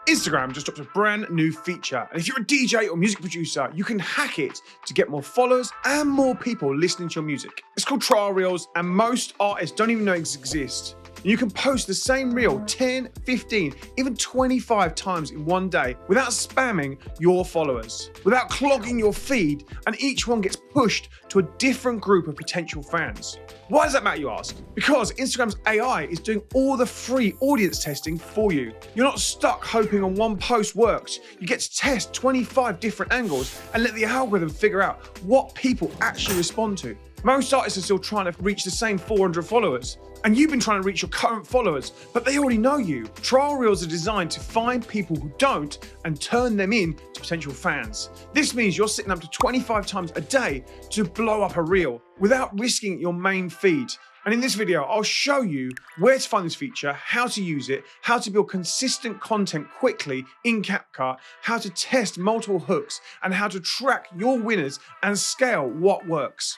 Instagram just dropped a brand new feature, and if you're a DJ or music producer, you can hack it to get more followers and more people listening to your music. It's called trial reels, and most artists don't even know it exists. You can post the same reel 10, 15, even 25 times in one day without spamming your followers, without clogging your feed, and each one gets pushed to a different group of potential fans. Why does that matter, you ask? Because Instagram's AI is doing all the free audience testing for you. You're not stuck hoping on one post works. You get to test 25 different angles and let the algorithm figure out what people actually respond to. Most artists are still trying to reach the same 400 followers, and you've been trying to reach your current followers, but they already know you. Trial reels are designed to find people who don't and turn them into potential fans. This means you're sitting up to 25 times a day to blow up a reel without risking your main feed. And in this video, I'll show you where to find this feature, how to use it, how to build consistent content quickly in CapCut, how to test multiple hooks, and how to track your winners and scale what works.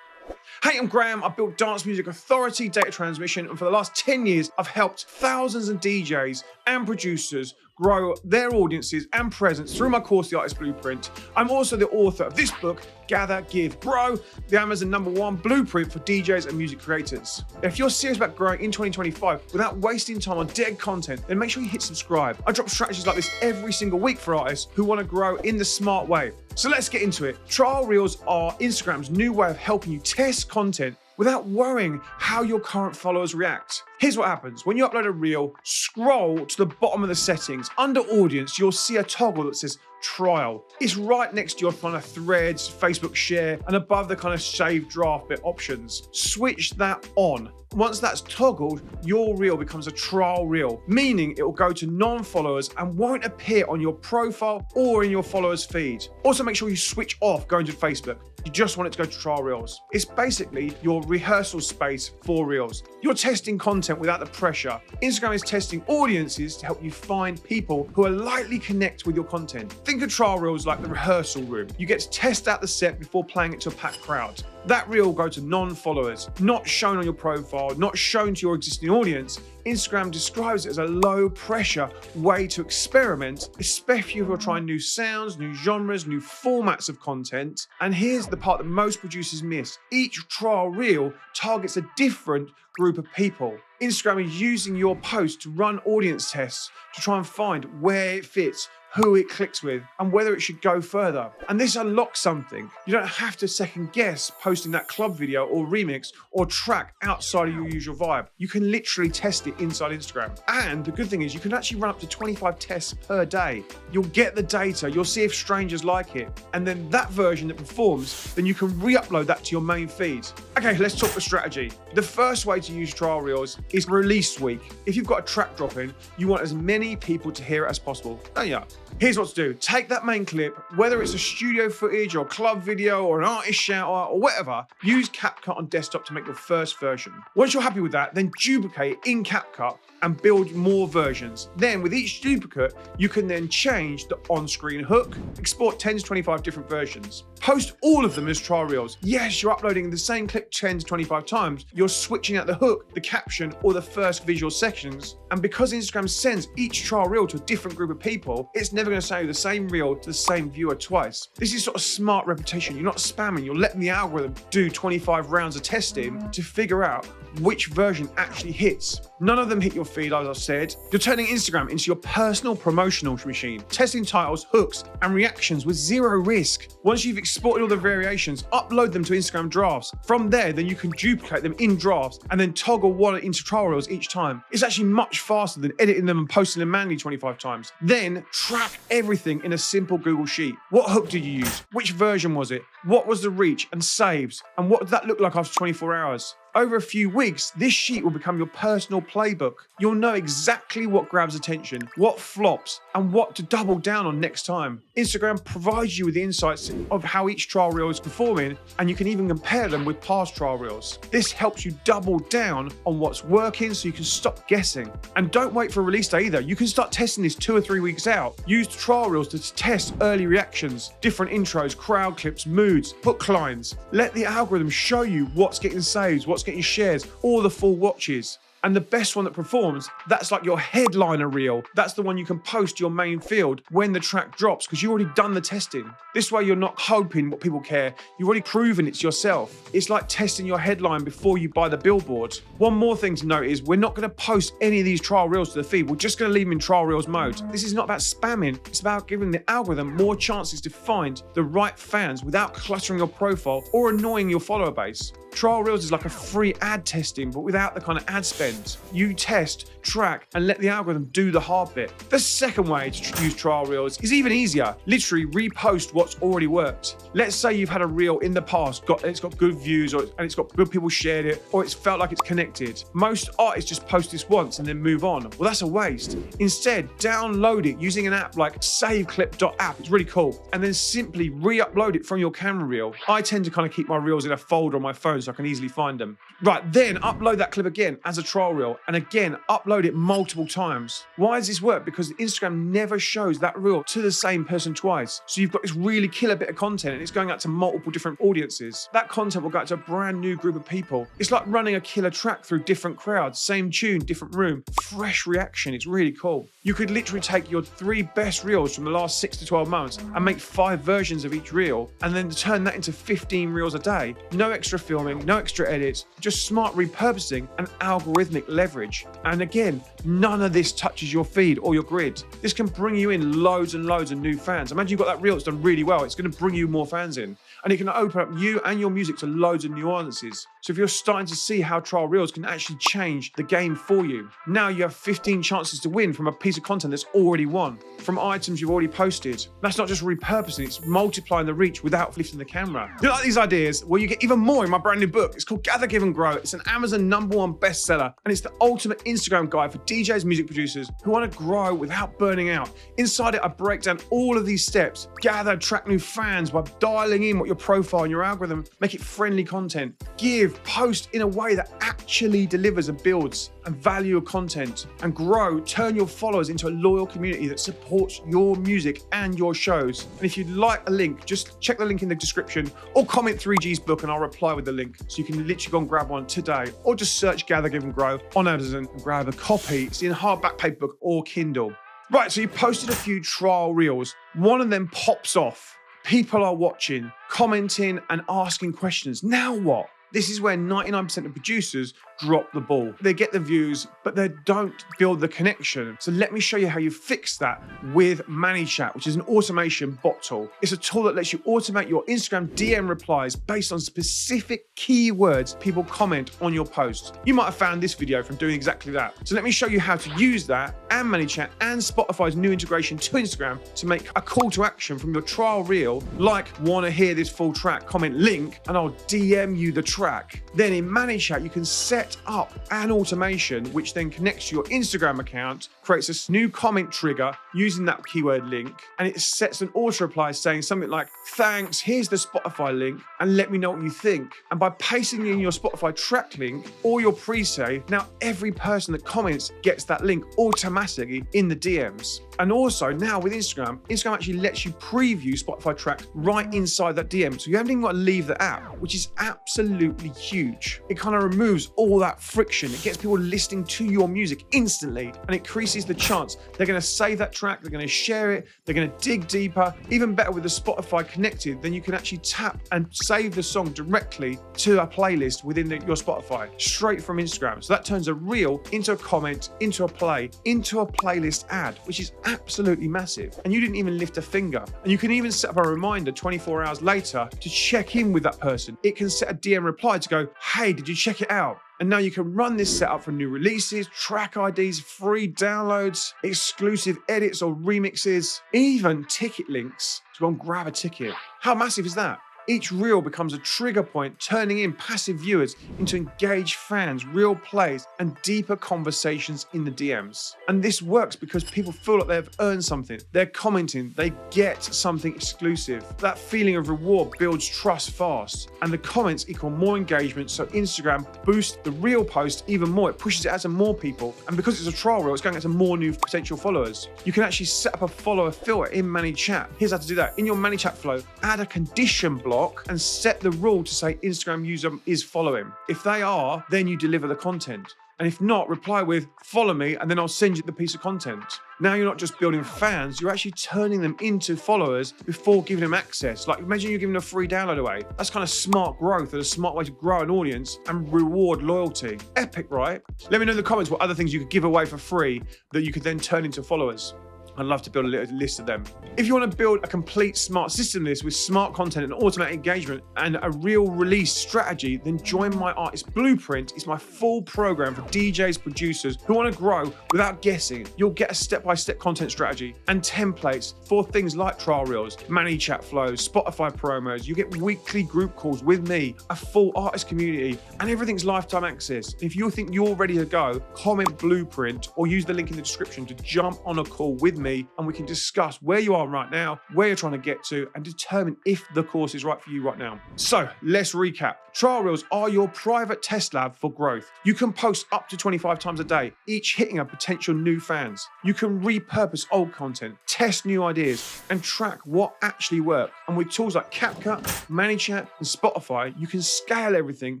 Hey, I'm Grahame. I built Dance Music Authority Data Transmission, and for the last 10 years, I've helped thousands of DJs and producers grow their audiences and presence through my course, The Artist Blueprint. I'm also the author of this book, Gather, Give, Grow, the Amazon #1 blueprint for DJs and music creators. If you're serious about growing in 2025 without wasting time on dead content, then make sure you hit subscribe. I drop strategies like this every single week for artists who want to grow in the smart way. So let's get into it. Trial reels are Instagram's new way of helping you test content without worrying how your current followers react. Here's what happens. When you upload a reel, scroll to the bottom of the settings. Under audience, you'll see a toggle that says trial. It's right next to your kind of threads, Facebook share, and above the kind of save draft bit options. Switch that on. Once that's toggled, your reel becomes a trial reel, meaning it will go to non-followers and won't appear on your profile or in your followers' feed. Also, make sure you switch off going to Facebook. You just want it to go to trial reels. It's basically your rehearsal space for reels. You're testing content without the pressure. Instagram is testing audiences to help you find people who are likely connect with your content. Think of trial reels like the rehearsal room. You get to test out the set before playing it to a packed crowd. That reel will go to non-followers, not shown on your profile, not shown to your existing audience. Instagram describes it as a low-pressure way to experiment, especially if you're trying new sounds, new genres, new formats of content. And here's the part that most producers miss. Each trial reel targets a different group of people. Instagram is using your post to run audience tests to try and find where it fits, who it clicks with, and whether it should go further. And this unlocks something. You don't have to second guess posting that club video or remix or track outside of your usual vibe. You can literally test it inside Instagram. And the good thing is you can actually run up to 25 tests per day. You'll get the data, you'll see if strangers like it, and then that version that performs, then you can re-upload that to your main feed. Okay, let's talk the strategy. The first way to use trial reels is release week. If you've got a track drop in, you want as many people to hear it as possible, don't you? Here's what to do. Take that main clip, whether it's a studio footage or club video or an artist shout out or whatever, use CapCut on desktop to make your first version. Once you're happy with that, then duplicate in CapCut and build more versions. Then with each duplicate, you can then change the on-screen hook, export 10 to 25 different versions. Post all of them as trial reels. Yes, you're uploading the same clip 10 to 25 times. You're switching out the hook, the caption, or the first visual sections. And because Instagram sends each trial reel to a different group of people, it's never going to send the same reel to the same viewer twice. This is sort of smart repetition. You're not spamming. You're letting the algorithm do 25 rounds of testing to figure out which version actually hits. None of them hit your feed, as I've said. You're turning Instagram into your personal promotional machine, testing titles, hooks, and reactions with zero risk. Once you've exported all the variations, upload them to Instagram drafts. From there, then you can duplicate them in drafts and then toggle one into trial reels each time. It's actually much faster than editing them and posting them manually 25 times. Then track everything in a simple Google Sheet. What hook did you use? Which version was it? What was the reach and saves? And what did that look like after 24 hours? Over a few weeks, this sheet will become your personal playbook. You'll know exactly what grabs attention, what flops, and what to double down on next time. Instagram provides you with the insights of how each trial reel is performing, and you can even compare them with past trial reels. This helps you double down on what's working so you can stop guessing. And don't wait for release day either. You can start testing this 2 or 3 weeks out. Use trial reels to test early reactions, different intros, crowd clips, moods, hook lines. Let the algorithm show you what's getting saves, what's getting shares, or the full watches. And the best one that performs, that's like your headliner reel. That's the one you can post to your main field when the track drops, because you've already done the testing. This way you're not hoping what people care. You've already proven it's yourself. It's like testing your headline before you buy the billboard. One more thing to note is we're not going to post any of these trial reels to the feed. We're just going to leave them in trial reels mode. This is not about spamming. It's about giving the algorithm more chances to find the right fans without cluttering your profile or annoying your follower base. Trial reels is like a free ad testing, but without the kind of ad spend. You test, track, and let the algorithm do the hard bit. The second way to use trial reels is even easier. Literally repost what's already worked. Let's say you've had a reel in the past, it's got good views, and it's got good people shared it, or it's felt like it's connected. Most artists just post this once and then move on. Well, that's a waste. Instead, download it using an app like saveclip.app. It's really cool. And then simply re-upload it from your camera reel. I tend to kind of keep my reels in a folder on my phone so I can easily find them. Right, then upload that clip again as a trial reel, and again, upload it multiple times. Why does this work? Because Instagram never shows that reel to the same person twice. So you've got this really killer bit of content and it's going out to multiple different audiences. That content will go out to a brand new group of people. It's like running a killer track through different crowds, same tune, different room, fresh reaction. It's really cool. You could literally take your 3 best reels from the last 6 to 12 months and make 5 versions of each reel, and then turn that into 15 reels a day. No extra filming, no extra edits, just smart repurposing and algorithmic leverage. And again, none of this touches your feed or your grid. This can bring you in loads and loads of new fans. Imagine you've got that reel that's done really well. It's going to bring you more fans in. And it can open up you and your music to loads of new audiences. So if you're starting to see how trial reels can actually change the game for you, now you have 15 chances to win from a piece of content that's already won, from items you've already posted. That's not just repurposing, it's multiplying the reach without lifting the camera. You like these ideas? Well, you get even more in my brand new book. It's called Gather, Give and Grow. It's an Amazon #1 bestseller, and it's the ultimate Instagram guide for DJs, music producers who want to grow without burning out. Inside it, I break down all of these steps. Gather, track new fans by dialing in what your profile and your algorithm, make it friendly content. Give, post in a way that actually delivers and builds and value your content, and grow, turn your followers into a loyal community that supports your music and your shows. And if you'd like a link, just check the link in the description or comment 3G's book and I'll reply with the link. So you can literally go and grab one today, or just search Gather, Give and Grow on Amazon and grab a copy. It's in hardback, paperback or Kindle. Right, so you posted a few trial reels. One of them pops off. People are watching, commenting and asking questions. Now what? This is where 99% of producers drop the ball. They get the views, but they don't build the connection. So let me show you how you fix that with ManyChat, which is an automation bot tool. It's a tool that lets you automate your Instagram DM replies based on specific keywords people comment on your post. You might have found this video from doing exactly that. So let me show you how to use that and ManyChat and Spotify's new integration to Instagram to make a call to action from your trial reel, like "wanna hear this full track, comment link," and I'll DM you the track. Then in ManyChat, you can set up an automation which then connects to your Instagram account, creates a new comment trigger using that keyword link, and it sets an auto reply saying something like, "Thanks, here's the Spotify link, and let me know what you think." And by pasting in your Spotify track link or your pre-save, now every person that comments gets that link automatically in the DMs. And also now with Instagram actually lets you preview Spotify tracks right inside that DM. So you haven't even got to leave the app, which is absolutely huge. It kind of removes all that friction. It gets people listening to your music instantly, and it increases the chance they're going to save that track, they're going to share it, they're going to dig deeper. Even better with the Spotify connected, then you can actually tap and save the song directly to a playlist within your Spotify, straight from Instagram. So that turns a reel into a comment, into a play, into a playlist ad, which is absolutely massive. And you didn't even lift a finger. And you can even set up a reminder 24 hours later to check in with that person. It can set a DM reply to go, "Hey, did you check it out?" And now you can run this setup for new releases, track IDs, free downloads, exclusive edits or remixes, even ticket links to go and grab a ticket. How massive is that? Each reel becomes a trigger point, turning in passive viewers into engaged fans, real plays, and deeper conversations in the DMs. And this works because people feel like they've earned something. They're commenting, they get something exclusive. That feeling of reward builds trust fast. And the comments equal more engagement, so Instagram boosts the reel post even more. It pushes it out to more people. And because it's a trial reel, it's going out to more new potential followers. You can actually set up a follower filter in ManyChat. Here's how to do that. In your ManyChat flow, add a condition block and set the rule to say Instagram user is following. If they are, then you deliver the content. And if not, reply with follow me and then I'll send you the piece of content. Now you're not just building fans, you're actually turning them into followers before giving them access. Like imagine you're giving a free download away. That's kind of smart growth and a smart way to grow an audience and reward loyalty. Epic, right? Let me know in the comments what other things you could give away for free that you could then turn into followers. I'd love to build a little list of them. If you want to build a complete smart system list with smart content and automated engagement and a real release strategy, then join my Artist Blueprint. It's my full program for DJs, producers who want to grow without guessing. You'll get a step-by-step content strategy and templates for things like trial reels, ManyChat flows, Spotify promos. You get weekly group calls with me, a full artist community, and everything's lifetime access. If you think you're ready to go, comment Blueprint or use the link in the description to jump on a call with me and we can discuss where you are right now, where you're trying to get to, and determine if the course is right for you right now. So let's recap. Trial reels are your private test lab for growth. You can post up to 25 times a day, each hitting a potential new fans. You can repurpose old content, test new ideas, and track what actually works. And with tools like CapCut, ManyChat, and Spotify, you can scale everything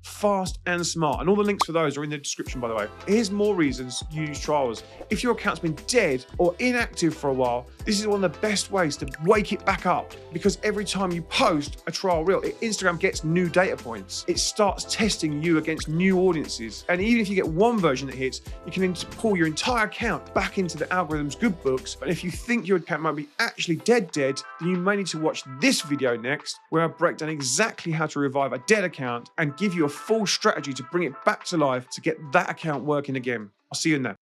fast and smart. And all the links for those are in the description, by the way. Here's more reasons you use trials. If your account's been dead or inactive for a while, this is one of the best ways to wake it back up, because every time you post a trial reel, Instagram gets new data points. It starts testing you against new audiences. And even if you get one version that hits, you can pull your entire account back into the algorithm's good books. But if you think your account might be actually dead, then you may need to watch this video next, where I break down exactly how to revive a dead account and give you a full strategy to bring it back to life to get that account working again. I'll see you in there.